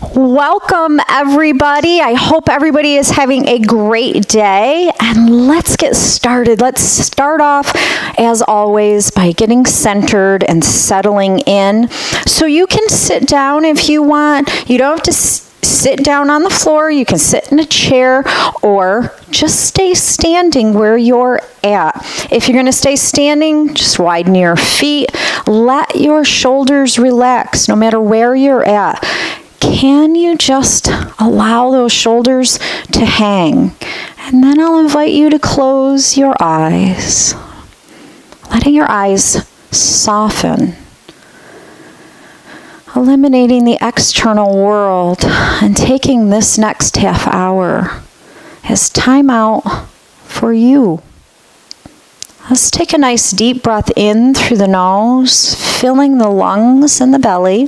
Welcome, everybody. I hope everybody is having a great day. And let's get started. Let's start off, as always, by getting centered and settling in. So you can sit down if you want. You don't have to sit down on the floor. You can sit in a chair or just stay standing where you're at. If you're going to stay standing, just widen your feet. Let your shoulders relax no matter where you're at. Can you just allow those shoulders to hang? And then I'll invite you to close your eyes. Letting your eyes soften. Eliminating the external world and taking this next half hour as time out for you. Let's take a nice deep breath in through the nose, filling the lungs and the belly.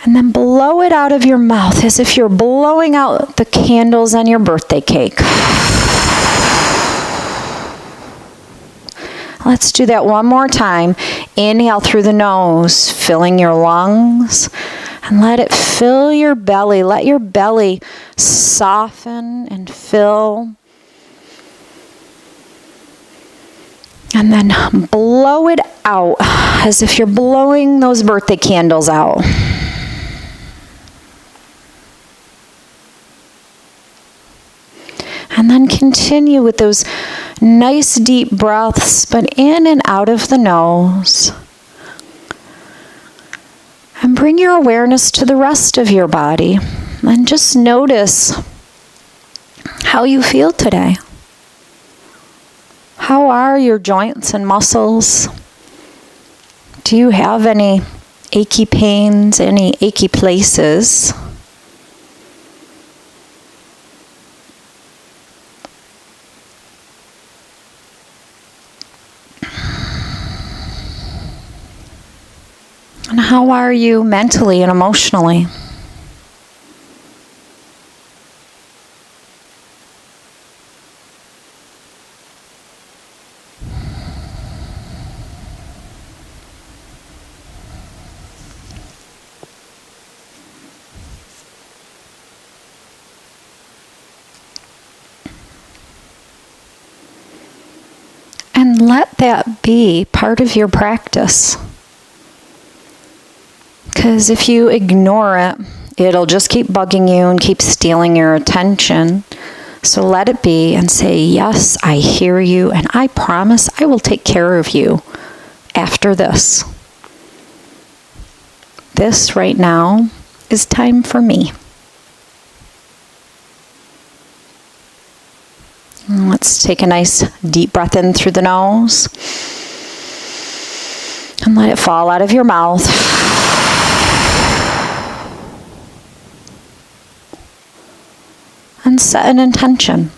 And then blow it out of your mouth as if you're blowing out the candles on your birthday cake. Let's do that one more time. Inhale through the nose, filling your lungs, and let it fill your belly. Let your belly soften and fill. And then blow it out as if you're blowing those birthday candles out. And then continue with those nice deep breaths, but in and out of the nose. And bring your awareness to the rest of your body. And just notice how you feel today. How are your joints and muscles? Do you have any achy pains, any achy places? And how are you mentally and emotionally? And let that be part of your practice. Because if you ignore it, it'll just keep bugging you and keep stealing your attention. So let it be and say, yes, I hear you, and I promise I will take care of you after this. This right now is time for me. And let's take a nice deep breath in through the nose. And let it fall out of your mouth. And set an intention.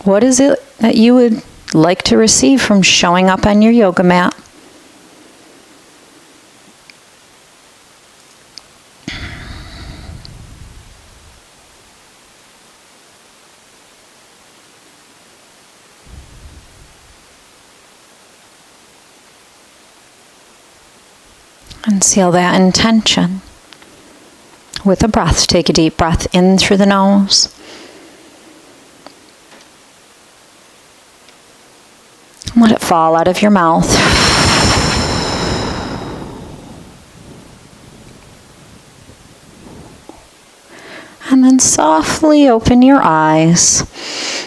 What is it that you would like to receive from showing up on your yoga mat? And seal that intention. With a breath, take a deep breath in through the nose. Let it fall out of your mouth. And then softly open your eyes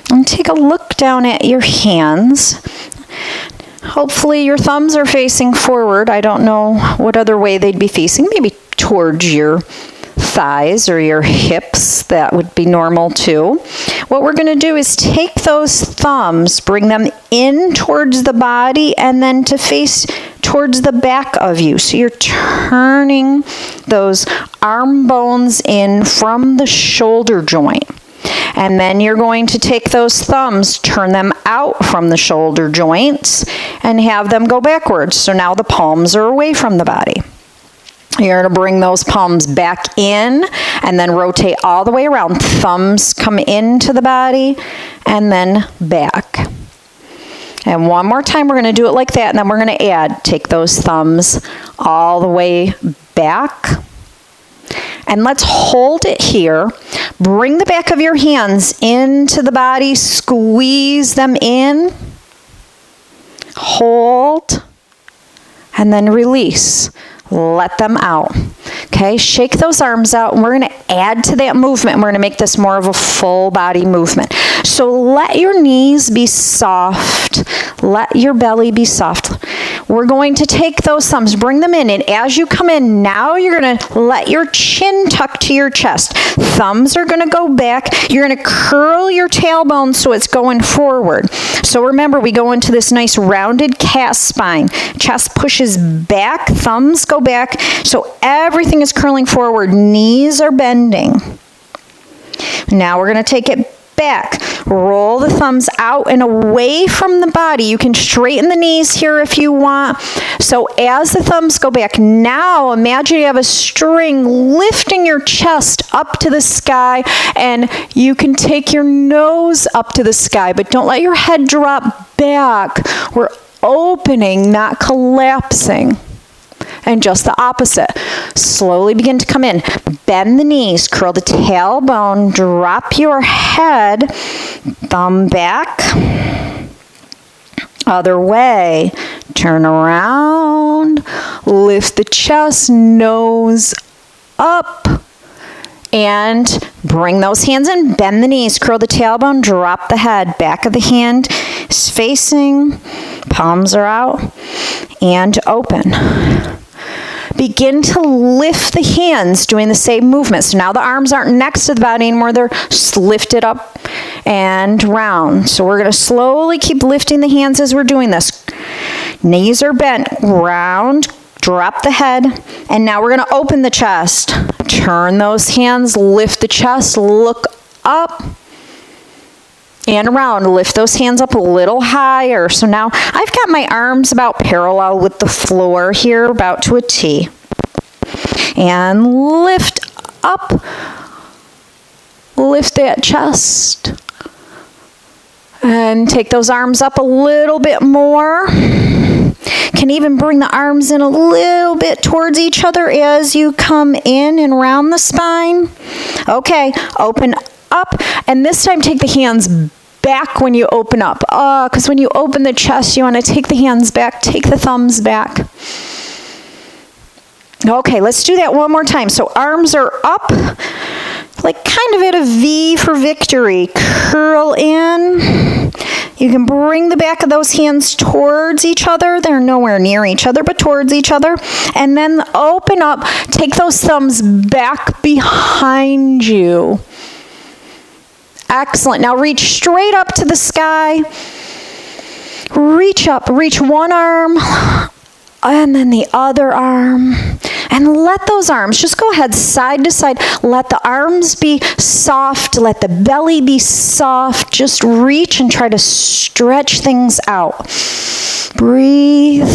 and take a look down at your hands. Hopefully your thumbs are facing forward. I don't know what other way they'd be facing. Maybe towards your thighs or your hips. That would be normal too. What we're going to do is take those thumbs, bring them in towards the body, and then to face towards the back of you. So you're turning those arm bones in from the shoulder joint. And then you're going to take those thumbs, turn them out from the shoulder joints, and have them go backwards. So now the palms are away from the body. You're going to bring those palms back in and then rotate all the way around. Thumbs come into the body and then back. And one more time, we're going to do it like that, and then we're going to add. Take those thumbs all the way back. And let's hold it here. Bring the back of your hands into the body. Squeeze them in. Hold. And then release. Let them out. Okay, shake those arms out. And we're going to add to that movement. We're going to make this more of a full body movement. So let your knees be soft. Let your belly be soft. We're going to take those thumbs, bring them in, and as you come in, now you're going to let your chin tuck to your chest. Thumbs are going to go back. You're going to curl your tailbone so it's going forward. So remember, we go into this nice rounded cat spine. Chest pushes back, thumbs go back, so everything is curling forward. Knees are bending. Now we're going to take it back. Roll the thumbs out and away from the body. You can straighten the knees here if you want. So as the thumbs go back, now imagine you have a string lifting your chest up to the sky, and you can take your nose up to the sky, but don't let your head drop back. We're opening, not collapsing. And just the opposite. Slowly begin to come in. Bend the knees, curl the tailbone, drop your head, thumb back, other way, turn around, lift the chest, nose up, and bring those hands in, bend the knees, curl the tailbone, drop the head, back of the hand is facing, palms are out, and open. Begin to lift the hands doing the same movement. So now the arms aren't next to the body anymore. They're lifted up and round. So we're going to slowly keep lifting the hands as we're doing this. Knees are bent, round, drop the head. And now we're going to open the chest. Turn those hands, lift the chest, look up. And around, lift those hands up a little higher. So now I've got my arms about parallel with the floor here, about to a T. And lift up, lift that chest. And take those arms up a little bit more. Can even bring the arms in a little bit towards each other as you come in and round the spine. Okay, open up, and this time take the hands back when you open up. Because when you open the chest, you want to take the hands back, take the thumbs back. Okay, let's do that one more time. So arms are up, like kind of at a V for victory. Curl in. You can bring the back of those hands towards each other. They're nowhere near each other, but towards each other. And then open up. Take those thumbs back behind you. Excellent. Now reach straight up to the sky. Reach up. Reach one arm and then the other arm. And let those arms, just go ahead side to side. Let the arms be soft. Let the belly be soft. Just reach and try to stretch things out. Breathe.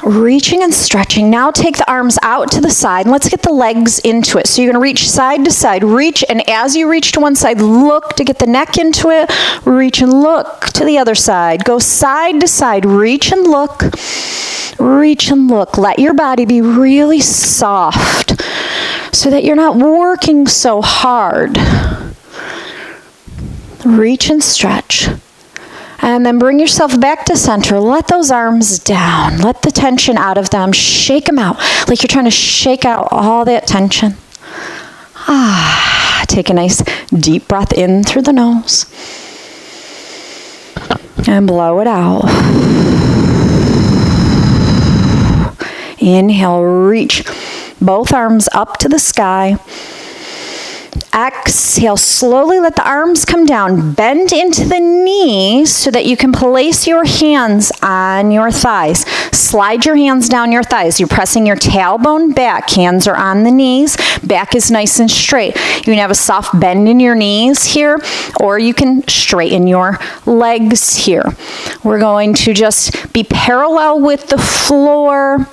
Reaching and stretching. Now take the arms out to the side and let's get the legs into it. So you're going to reach side to side. Reach, and as you reach to one side, look to get the neck into it. Reach and look to the other side. Go side to side. Reach and look. Reach and look. Let your body be really soft so that you're not working so hard. Reach and stretch. And then bring yourself back to center. Let those arms down. Let the tension out of them. Shake them out like you're trying to shake out all that tension. Take a nice deep breath in through the nose. And blow it out. Inhale, reach both arms up to the sky. Exhale, slowly let the arms come down. Bend into the knees so that you can place your hands on your thighs. Slide your hands down your thighs. You're pressing your tailbone back. Hands are on the knees. Back is nice and straight. You can have a soft bend in your knees here, or you can straighten your legs here. We're going to just be parallel with the floor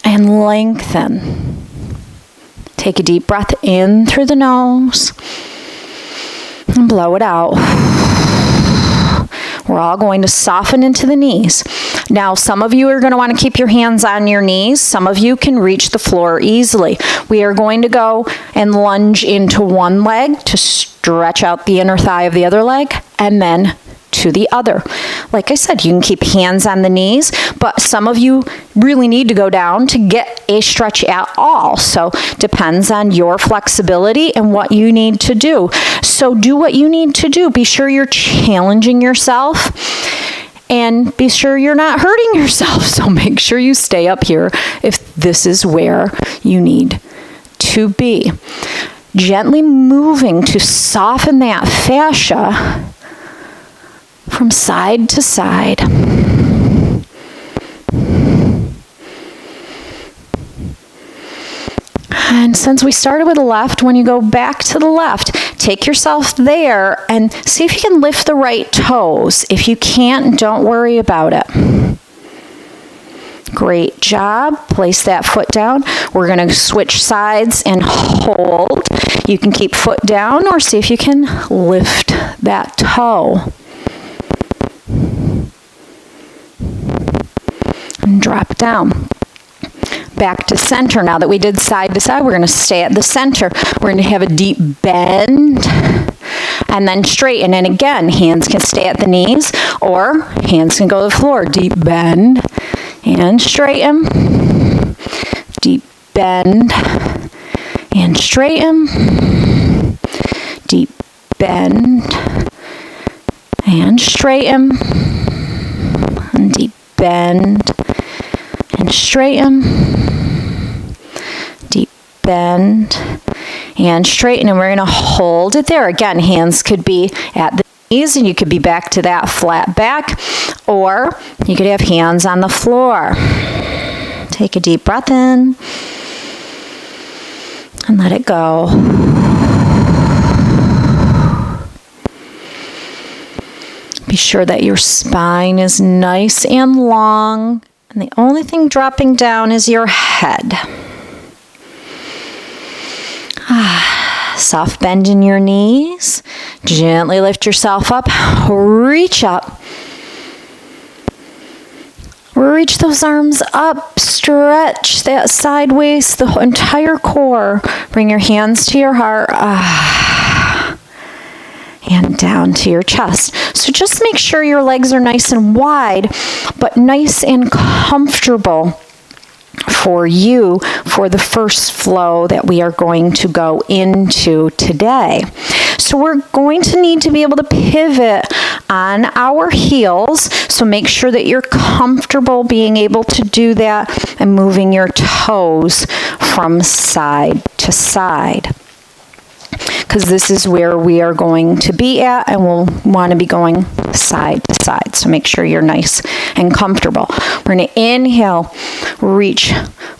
and lengthen. Take a deep breath in through the nose and blow it out. We're all going to soften into the knees. Now, some of you are going to want to keep your hands on your knees. Some of you can reach the floor easily. We are going to go and lunge into one leg to stretch out the inner thigh of the other leg, and then to the other. Like I said, you can keep hands on the knees, but some of you really need to go down to get a stretch at all. So depends on your flexibility and what you need to do. So do what you need to do. Be sure you're challenging yourself and be sure you're not hurting yourself. So make sure you stay up here if this is where you need to be. Gently moving to soften that fascia from side to side. And since we started with the left, when you go back to the left, take yourself there and see if you can lift the right toes. If you can't, don't worry about it. Great job. Place that foot down. We're going to switch sides and hold. You can keep foot down or see if you can lift that toe. And drop down. Back to center. Now that we did side to side, we're going to stay at the center. We're going to have a deep bend and then straighten. And again, hands can stay at the knees or hands can go to the floor. Deep bend and straighten. Deep bend and straighten. Deep bend and straighten. And deep bend and straighten, deep bend and straighten, and we're going to hold it there. Again, hands could be at the knees and you could be back to that flat back, or you could have hands on the floor. Take a deep breath in and let it go. Be sure that your spine is nice and long. And the only thing dropping down is your head. Soft bend in your knees. Gently lift yourself up. Reach up. Reach those arms up. Stretch that sideways, the entire core. Bring your hands to your heart. And down to your chest. So just make sure your legs are nice and wide, but nice and comfortable for you for the first flow that we are going to go into today. So we're going to need to be able to pivot on our heels. So make sure that you're comfortable being able to do that and moving your toes from side to side. Because this is where we are going to be at, and we'll want to be going side to side. So make sure you're nice and comfortable. We're going to inhale, reach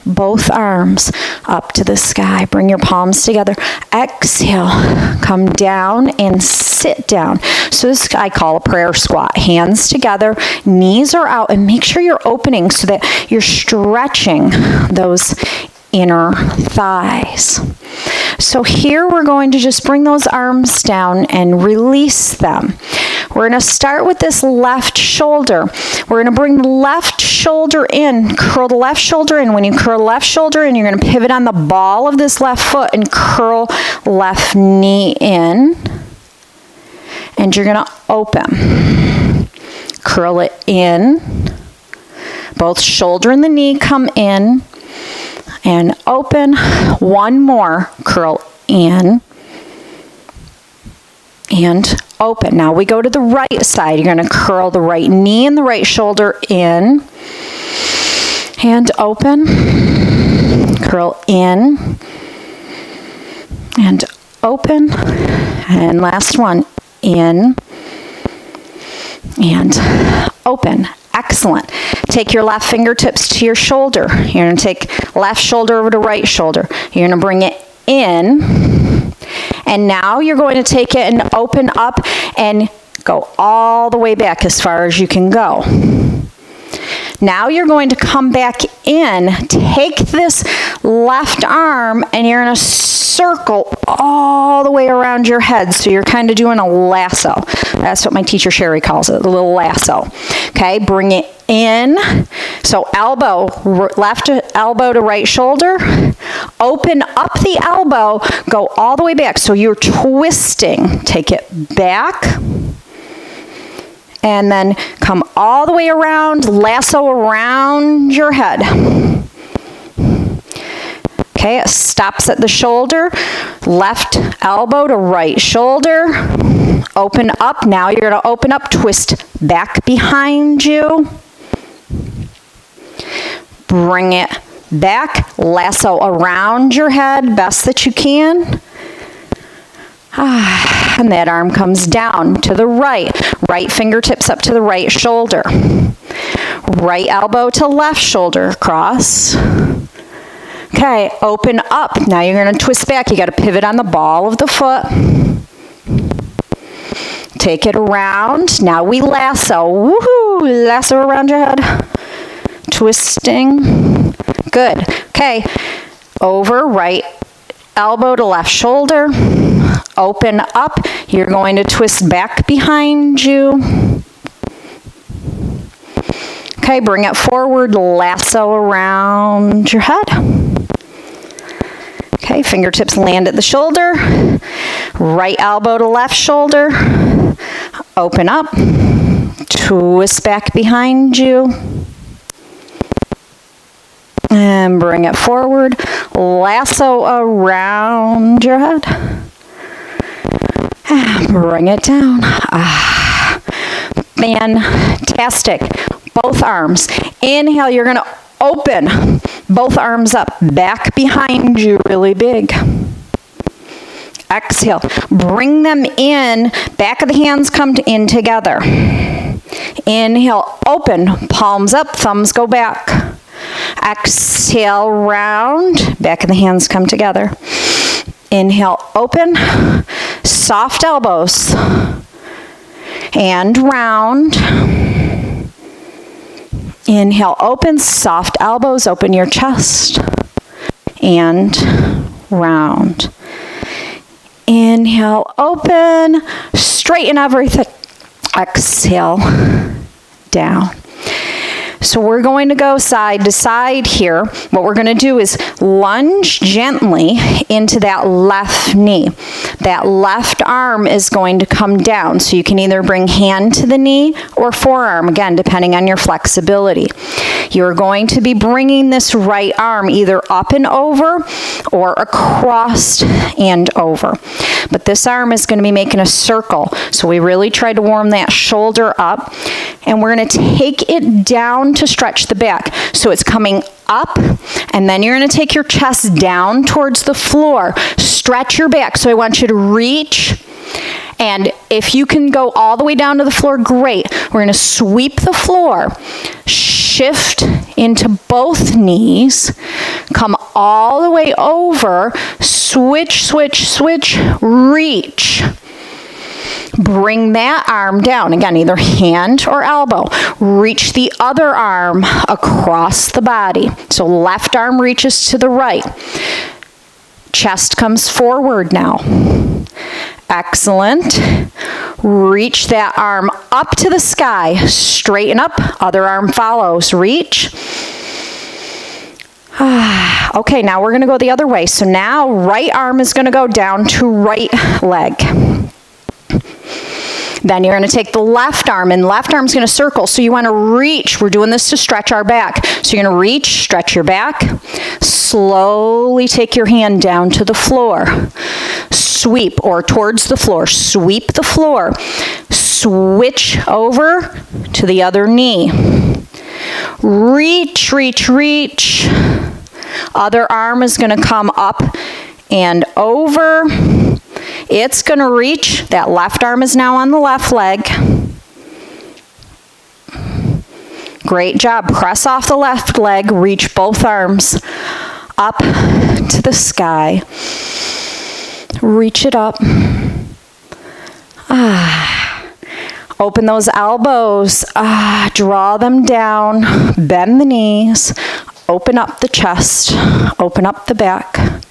both arms up to the sky. Bring your palms together. Exhale, come down and sit down. So this I call a prayer squat. Hands together, knees are out, and make sure you're opening so that you're stretching those inner thighs. So here we're going to just bring those arms down and release them. We're going to start with this left shoulder. We're going to bring the left shoulder in, curl the left shoulder in. When you curl the left shoulder in, you're going to pivot on the ball of this left foot and curl left knee in. And you're going to open. Curl it in. Both shoulder and the knee come in. And open. One more. Curl in. And open. Now we go to the right side. You're going to curl the right knee and the right shoulder in. And open. Curl in. And open. And last one. In. And open. Excellent. Take your left fingertips to your shoulder. You're going to take left shoulder over to right shoulder. You're going to bring it in. And now you're going to take it and open up and go all the way back as far as you can go. Now you're going to come back in, take this left arm, and you're going to circle all the way around your head. So you're kind of doing a lasso. That's what my teacher Sherry calls it, a little lasso. Okay, bring it in. So left elbow to right shoulder. Open up the elbow, go all the way back. So you're twisting. Take it back. And then come all the way around, lasso around your head. Okay, it stops at the shoulder. Left elbow to right shoulder. Open up. Now you're going to open up, twist back behind you. Bring it back, lasso around your head, best that you can. And that arm comes down to the right. Right fingertips up to the right shoulder. Right elbow to left shoulder, cross. Okay, open up. Now you're going to twist back. You got to pivot on the ball of the foot. Take it around. Now we lasso. Woohoo! Lasso around your head. Twisting. Good. Okay, over, right elbow to left shoulder. Open up. You're going to twist back behind you. Okay, bring it forward, lasso around your head. Okay, fingertips land at the shoulder. Right elbow to left shoulder. Open up. Twist back behind you. And bring it forward. Lasso around your head. And bring it down. Fantastic. Both arms. Inhale, you're going to open both arms up, back behind you really big. Exhale. Bring them in. Back of the hands come in together. Inhale, open. Palms up, thumbs go back. Exhale, round. Back of the hands come together. Inhale, open. Soft elbows. And round. Inhale, open. Soft elbows. Open your chest. And round. Inhale, open. Straighten everything. Exhale, down. So we're going to go side to side here. What we're going to do is lunge gently into that left knee. That left arm is going to come down. So you can either bring hand to the knee or forearm, again, depending on your flexibility. You're going to be bringing this right arm either up and over or across and over. But this arm is going to be making a circle. So we really try to warm that shoulder up. And we're going to take it down to stretch the back. So it's coming up, and then you're going to take your chest down towards the floor. Stretch your back. So I want you to reach, and if you can go all the way down to the floor, great. We're going to sweep the floor, shift into both knees, come all the way over, switch, switch, switch, reach. Bring that arm down. Again, either hand or elbow. Reach the other arm across the body. So left arm reaches to the right. Chest comes forward now. Excellent. Reach that arm up to the sky. Straighten up. Other arm follows. Reach. Okay, now we're going to go the other way. So now right arm is going to go down to right leg. Then you're going to take the left arm, and left arm's going to circle. So you want to reach. We're doing this to stretch our back. So you're going to reach, stretch your back. Slowly take your hand down to the floor. Sweep, or towards the floor. Sweep the floor. Switch over to the other knee. Reach, reach, reach. Other arm is going to come up and over. It's going to reach. That left arm is now on the left leg. Great job. Press off the left leg. Reach both arms up to the sky. Reach it up. Open those elbows, draw them down, bend the knees, open up the chest, open up the back.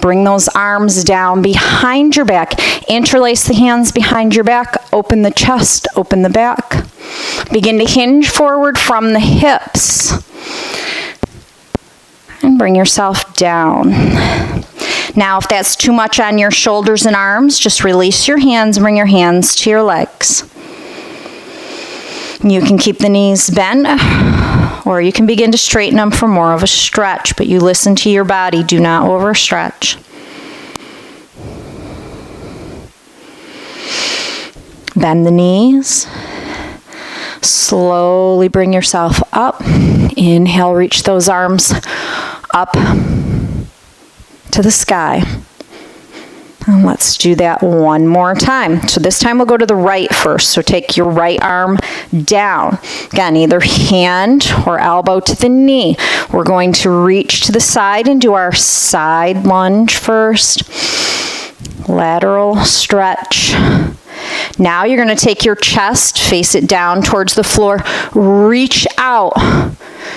Bring those arms down behind your back. Interlace the hands behind your back. Open the chest, open the back. Begin to hinge forward from the hips. And bring yourself down. Now, if that's too much on your shoulders and arms, just release your hands and bring your hands to your legs. You can keep the knees bent, or you can begin to straighten them for more of a stretch, but you listen to your body. Do not overstretch. Bend the knees. Slowly bring yourself up. Inhale, reach those arms up to the sky. And let's do that one more time. So this time we'll go to the right first. So take your right arm down. Again, either hand or elbow to the knee. We're going to reach to the side and do our side lunge first. Lateral stretch. Now you're going to take your chest, face it down towards the floor. Reach out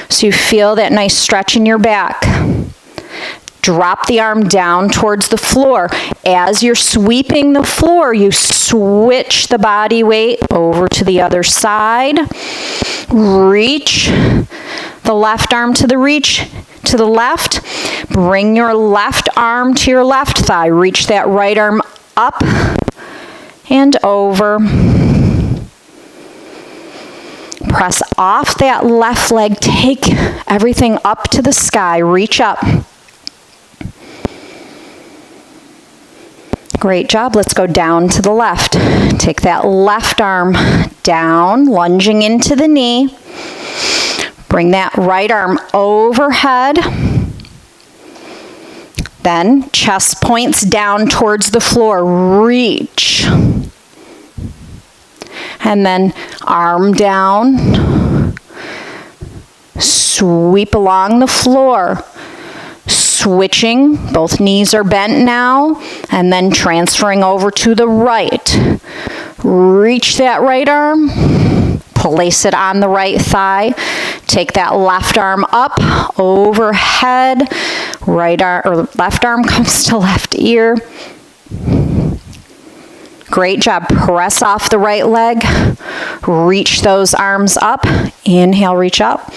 so you feel that nice stretch in your back. Drop the arm down towards the floor. As you're sweeping the floor, you switch the body weight over to the other side. Reach the left arm to the left. Bring your left arm to your left thigh. Reach that right arm up and over. Press off that left leg. Take everything up to the sky. Reach up. Great job. Let's go down to the left. Take that left arm down, lunging into the knee. Bring that right arm overhead. Then chest points down towards the floor. Reach. And then arm down. Sweep along the floor. Switching, both knees are bent now, and then transferring over to the right. Reach that right arm, place it on the right thigh. Take that left arm up, overhead. Right arm or left arm comes to left ear. Great job. Press off the right leg. Reach those arms up. Inhale, reach up.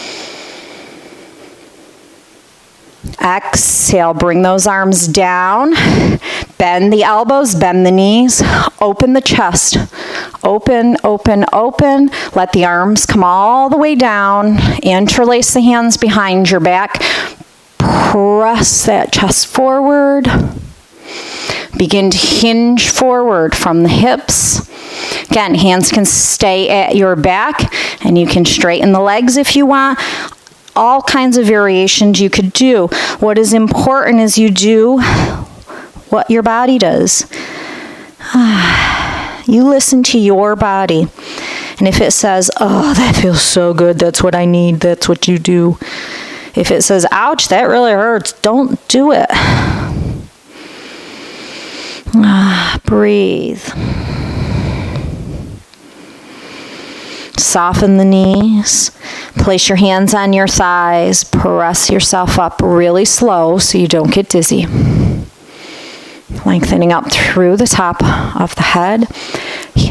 Exhale, bring those arms down. Bend the elbows, bend the knees. Open the chest. Open, open, open. Let the arms come all the way down. Interlace the hands behind your back. Press that chest forward. Begin to hinge forward from the hips. Again, hands can stay at your back, and you can straighten the legs if you want. All kinds of variations you could do. What is important is you do what your body does. You listen to your body. And if it says, oh, that feels so good, that's what I need, that's what you do. If it says, ouch, that really hurts, don't do it. Breathe. Soften the knees. Place your hands on your thighs. Press yourself up really slow so you don't get dizzy. Lengthening up through the top of the head.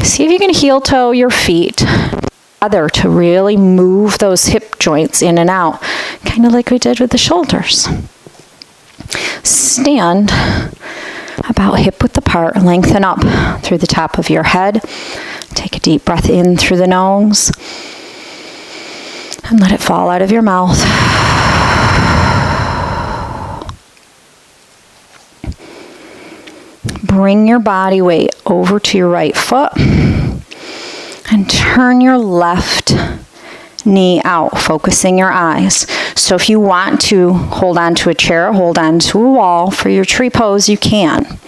See if you can heel toe your feet together to really move those hip joints in and out, kind of like we did with the shoulders. Stand about hip width apart. Lengthen up through the top of your head. Take a deep breath in through the nose and let it fall out of your mouth. Bring your body weight over to your right foot and turn your left knee out, focusing your eyes. So if you want to hold on to a chair, hold on to a wall for your tree pose, you can.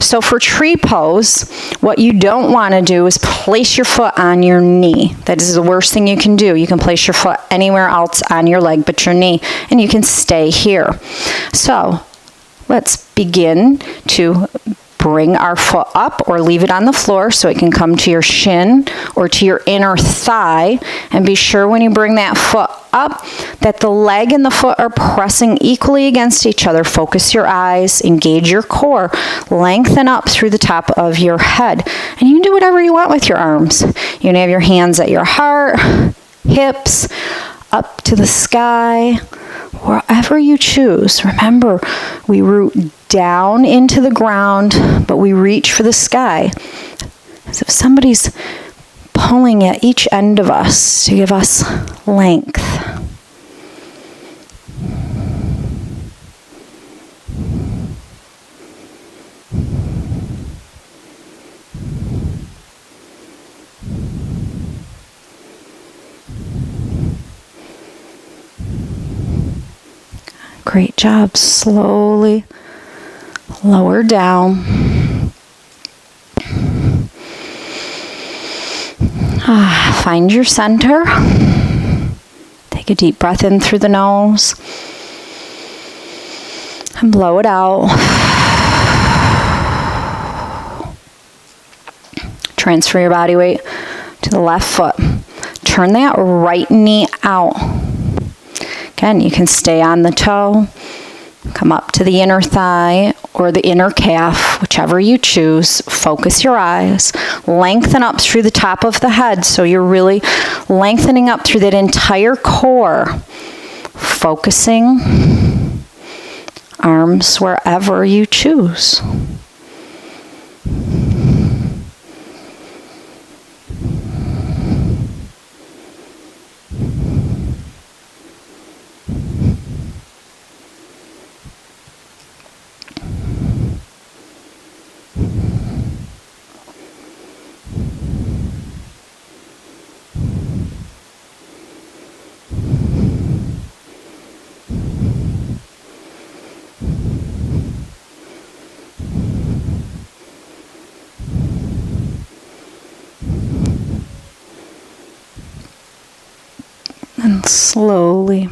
So for tree pose, what you don't want to do is place your foot on your knee. That is the worst thing you can do. You can place your foot anywhere else on your leg but your knee, and you can stay here. So let's begin to bring our foot up or leave it on the floor so it can come to your shin or to your inner thigh. And be sure when you bring that foot up that the leg and the foot are pressing equally against each other. Focus your eyes, engage your core, lengthen up through the top of your head. And you can do whatever you want with your arms. You can have your hands at your heart, hips, up to the sky, wherever you choose. Remember, we root down into the ground, but we reach for the sky. As if somebody's pulling at each end of us to give us length. Great job. Slowly lower down. Find your center. Take a deep breath in through the nose and blow it out. Transfer your body weight to the left foot. Turn that right knee out. Again, you can stay on the toe, come up to the inner thigh or the inner calf, whichever you choose. Focus your eyes. Lengthen up through the top of the head, so you're really lengthening up through that entire core. Focusing arms wherever you choose. And slowly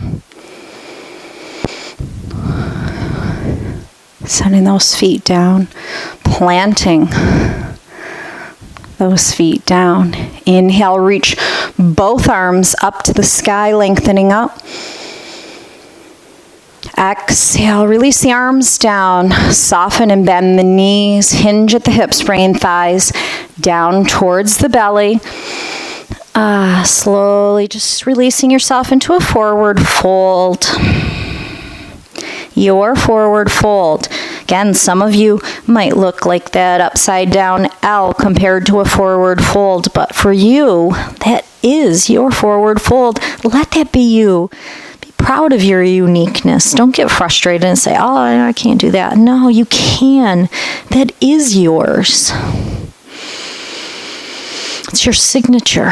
sending those feet down, planting those feet down. Inhale, reach both arms up to the sky, lengthening up. Exhale, release the arms down, soften and bend the knees, hinge at the hips, bringing thighs down towards the belly. Slowly just releasing yourself into a forward fold. Your forward fold. Again, some of you might look like that upside down L compared to a forward fold, but for you, that is your forward fold. Let that be you. Be proud of your uniqueness. Don't get frustrated and say, oh, I can't do that. No, you can. That is yours. It's your signature.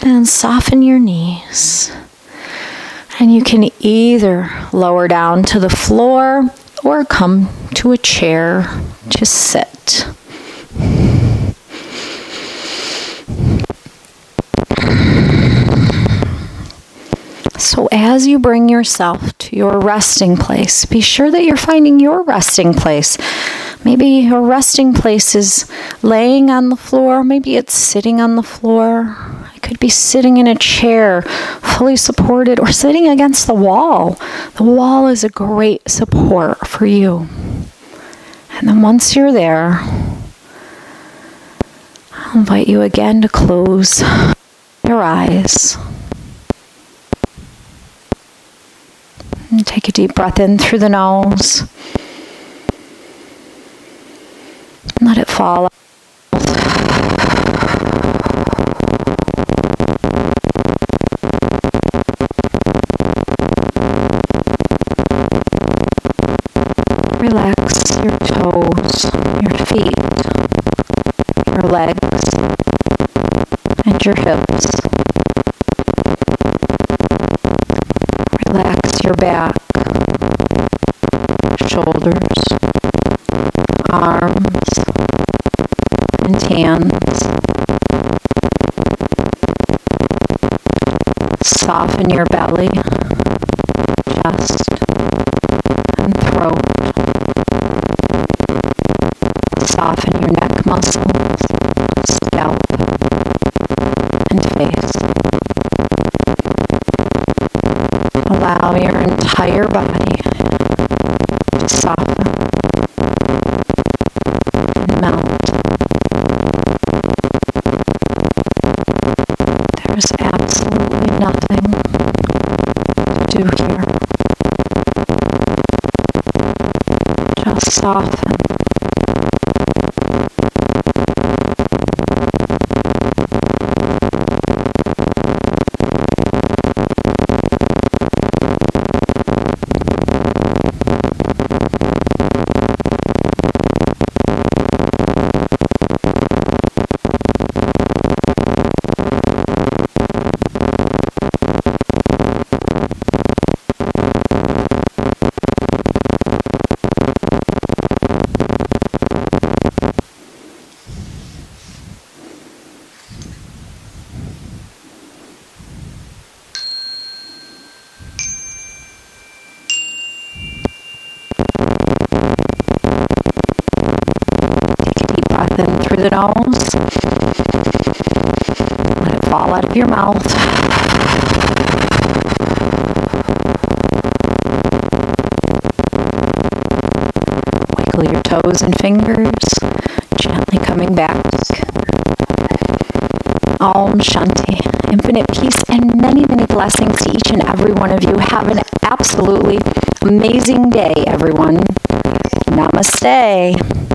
And soften your knees. And you can either lower down to the floor or come to a chair to sit. So as you bring yourself to your resting place, be sure that you're finding your resting place. Maybe your resting place is laying on the floor. Maybe it's sitting on the floor. It could be sitting in a chair, fully supported, or sitting against the wall. The wall is a great support for you. And then once you're there, I'll invite you again to close your eyes. And take a deep breath in through the nose. And let it fall out. Relax your toes, your feet, your legs, and your hips. Relax your back, shoulders, arms, and hands. Soften your belly, chest, and throat. Soften your neck muscles, scalp, and face. Allow your entire body to soften and melt. There's absolutely nothing to do here. Just soften. In through the nose. Let it fall out of your mouth. Wiggle your toes and fingers, gently coming back. Om Shanti. Infinite peace and many, many blessings to each and every one of you. Have an absolutely amazing day, everyone. Namaste.